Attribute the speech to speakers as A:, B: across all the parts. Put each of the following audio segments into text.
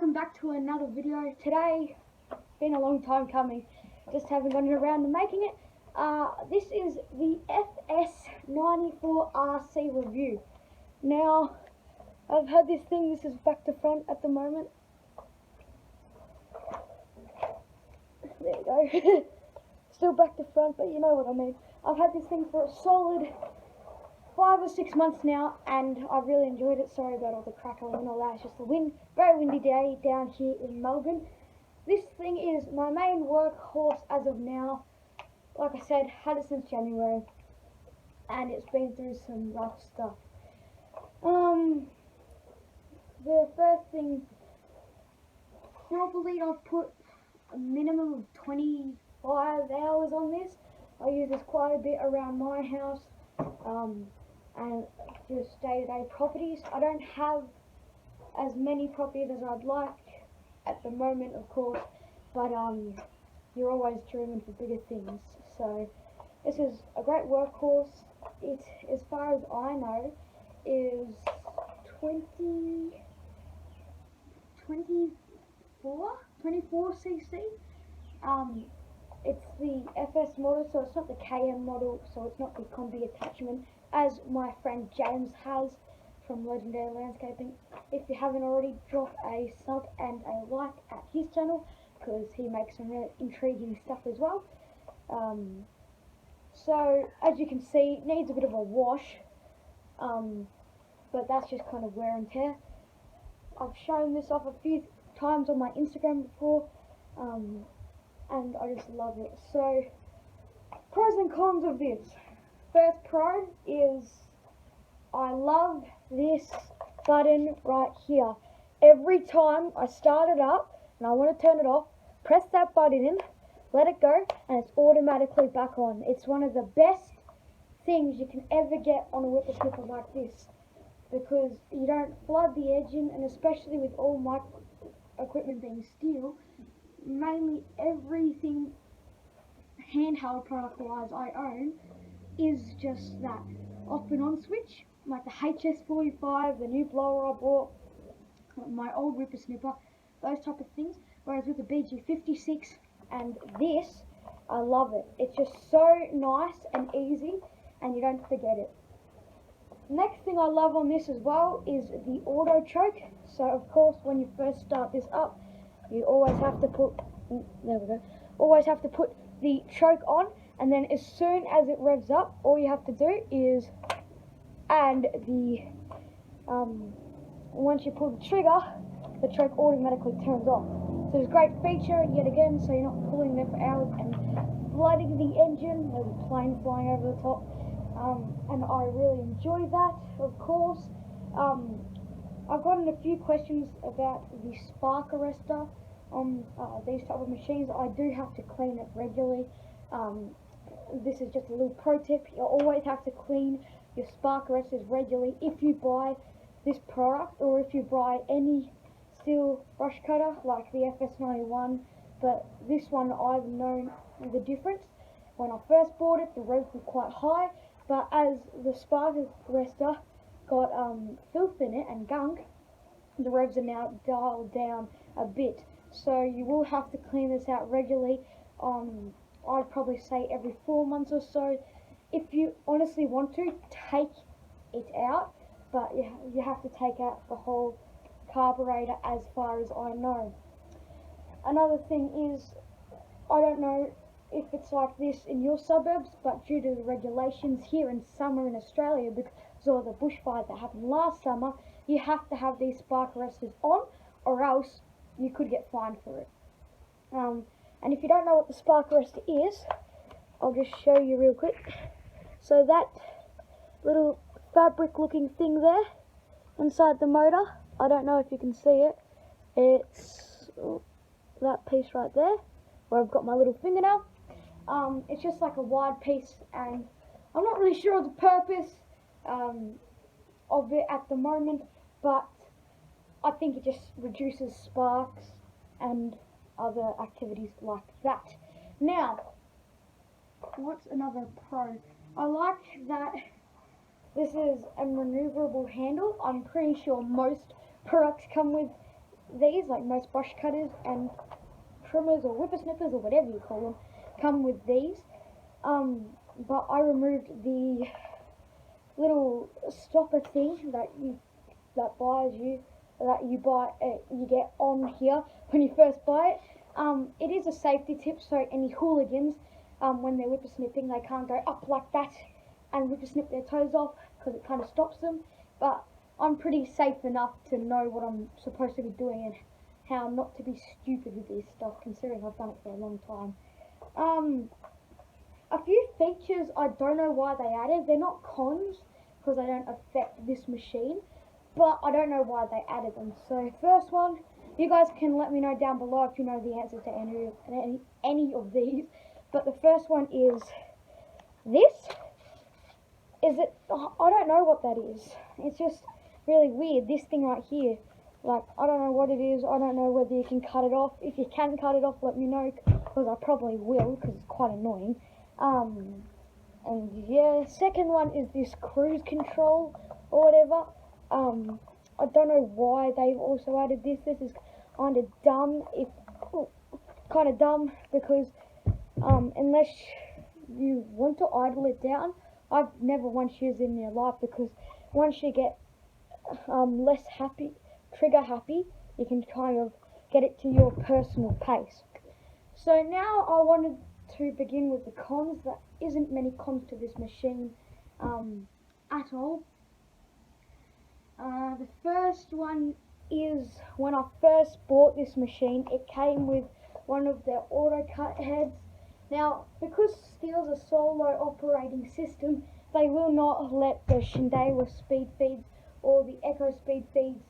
A: welcome back to another video. Today, been a long time coming, just haven't gotten around to making it. This is the FS94RC review. Now, I've had this thing, this is back to front at the moment. There you go. Still back to front, but you know what I mean. I've had this thing for a solid 5 or 6 months now, and I've really enjoyed it. Sorry about all the crackling and all that. It's just a very windy day down here in Melbourne. This thing is my main workhorse as of now. Like I said, had it since January, and it's been through some rough stuff. The first thing, probably I've put a minimum of 25 hours on this. I use this quite a bit around my house. And just day-to-day properties. I don't have as many properties as I'd like at the moment, of course, but you're always dreaming for bigger things. So this is a great workhorse. It, as far as I know, is 24 cc. It's the FS model, so it's not the KM model, so it's not the combi attachment, as my friend James has from Legendary Landscaping. If you haven't already, drop a sub and a like at his channel, because he makes some really intriguing stuff as well. So, as you can see, it needs a bit of a wash, but that's just kind of wear and tear. I've shown this off a few times on my Instagram before, and I just love it. So, pros and cons of this. First pro is I love this button right here. Every time I start it up and I want to turn it off, press that button in, let it go, and it's automatically back on. It's one of the best things you can ever get on a whippersnipper like this, because you don't flood the engine, and especially with all my equipment being steel, mainly everything handheld product wise I own is just that off and on switch, like the HS45, the new blower I bought, my old whippersnipper, those type of things. Whereas with the BG56 and this, I love it. It's just so nice and easy, and you don't forget it. Next thing I love on this as well is the auto choke. So of course, when you first start this up, you always have to put, always have to put the choke on, and then as soon as it revs up, all you have to do is add the, once you pull the trigger, the choke automatically turns off. So it's a great feature, yet again, so you're not pulling there for hours and flooding the engine. There's a plane flying over the top, and I really enjoy that, of course. I've gotten a few questions about the spark arrestor on these type of machines. I do have to clean it regularly. This is just a little pro tip. You always have to clean your spark arrestors regularly if you buy this product, or if you buy any steel brush cutter like the FS91. But this one, I've known the difference. When I first bought it, the revs were quite high, but as the spark arrestor got filth in it and gunk, the revs are now dialed down a bit. So you will have to clean this out regularly. I'd probably say every 4 months or so. If you honestly want to, take it out, but you have to take out the whole carburetor as far as I know. Another thing is, I don't know if it's like this in your suburbs, but due to the regulations here in summer in Australia, because of the bushfire that happened last summer, you have to have these spark arrestors on, or else you could get fined for it. And if you don't know what the spark arrestor is, I'll just show you real quick. So that little fabric looking thing there inside the motor, I don't know if you can see it, it's that piece right there where I've got my little fingernail. It's just like a wide piece, and I'm not really sure of the purpose of it at the moment, but I think it just reduces sparks and other activities like that. Now, what's another pro? I like that this is a maneuverable handle. I'm pretty sure most products come with these, like most brush cutters and trimmers or whippersnippers or whatever you call them, come with these. But I removed the little stopper thing that you get on here when you first buy it. It is a safety tip, so any hooligans, when they're whippersnipping, they can't go up like that and whippersnip their toes off, because it kind of stops them. But I'm pretty safe enough to know what I'm supposed to be doing and how not to be stupid with this stuff, considering I've done it for a long time. A few features I don't know why they added. They're not cons, because they don't affect this machine, but I don't know why they added them. So first one, you guys can let me know down below if you know the answers to any of these. But the first one is this. I don't know what that is. It's just really weird, this thing right here. Like, I don't know what it is. I don't know whether you can cut it off. If you can cut it off, let me know, because I probably will, because it's quite annoying. And yeah, second one is this cruise control or whatever. I don't know why they've also added this. This is kind of dumb. Because unless you want to idle it down, I've never once used it in your life, because once you get less happy, trigger happy, you can kind of get it to your personal pace. So now I wanted to begin with the cons. There isn't many cons to this machine at all. The first one is, when I first bought this machine, it came with one of their auto cut heads. Now, because Stihl's a solo operating system, they will not let the Shindaiwa speed feeds or the Echo speed feeds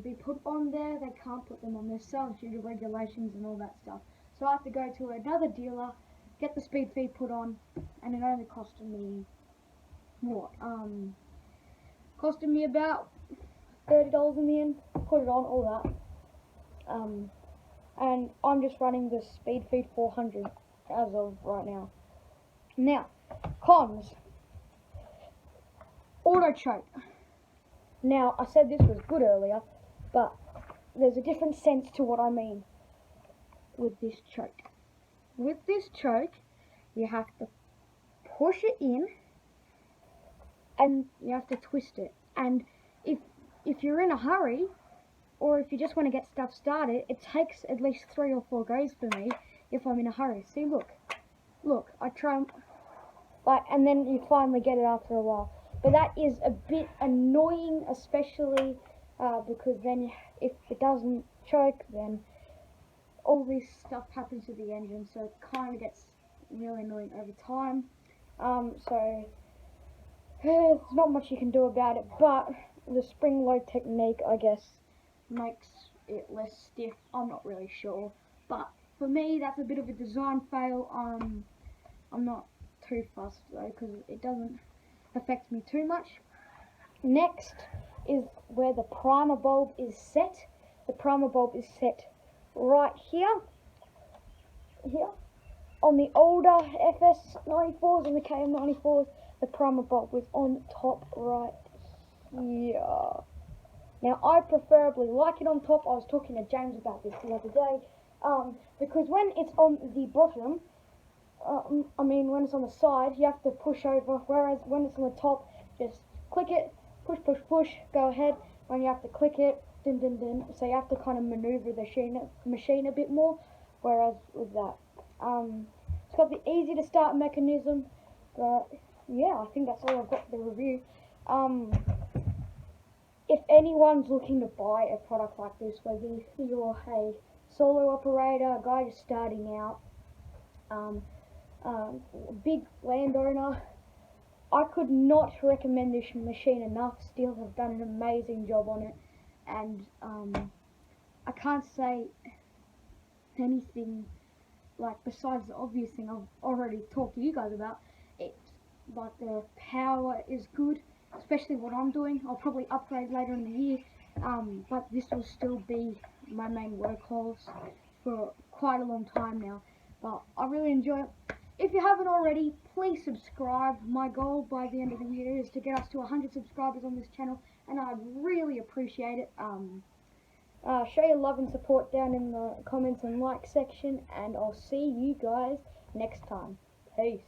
A: be put on there. They can't put them on themselves due to regulations and all that stuff. So I have to go to another dealer, get the speed feed put on, and it only costed me, costed me about $30 in the end, put it on, all that. And I'm just running the Speed Feed 400 as of right now. Now, cons. Auto choke. Now, I said this was good earlier, but there's a different sense to what I mean with this choke. With this choke, you have to push it in, and you have to twist it. And if you're in a hurry, or if you just want to get stuff started, it takes at least 3 or 4 goes for me if I'm in a hurry. See, look, I try, and then you finally get it after a while. But that is a bit annoying, especially because then if it doesn't choke, then all this stuff happens to the engine, so it kind of gets really annoying over time. So there's not much you can do about it, but the spring load technique, I guess, makes it less stiff. I'm not really sure, but for me, that's a bit of a design fail. I'm not too fussed though, because it doesn't affect me too much. Next is where the primer bulb is set. The primer bulb is set right here. On the older FS94s and the KM94s, the primer bulb was on top right here. Now, I preferably like it on top. I was talking to James about this the other day, because when it's on the bottom, when it's on the side, you have to push over, whereas when it's on the top, just click it, push, go ahead. When you have to click it, so you have to kind of maneuver the machine a bit more, whereas with that, it's got the easy to start mechanism. But yeah, I think that's all I've got for the review. If anyone's looking to buy a product like this, whether you're a solo operator, a guy just starting out, big landowner, I could not recommend this machine enough. Stihl have done an amazing job on it, and I can't say anything besides the obvious thing I've already talked to you guys about. The power is good, especially what I'm doing. I'll probably upgrade later in the year, but this will still be my main workhorse for quite a long time now. But I really enjoy it. If you haven't already, please subscribe. My goal by the end of the year is to get us to 100 subscribers on this channel, and I'd really appreciate it. Show your love and support down in the comments and like section, and I'll see you guys next time. Peace.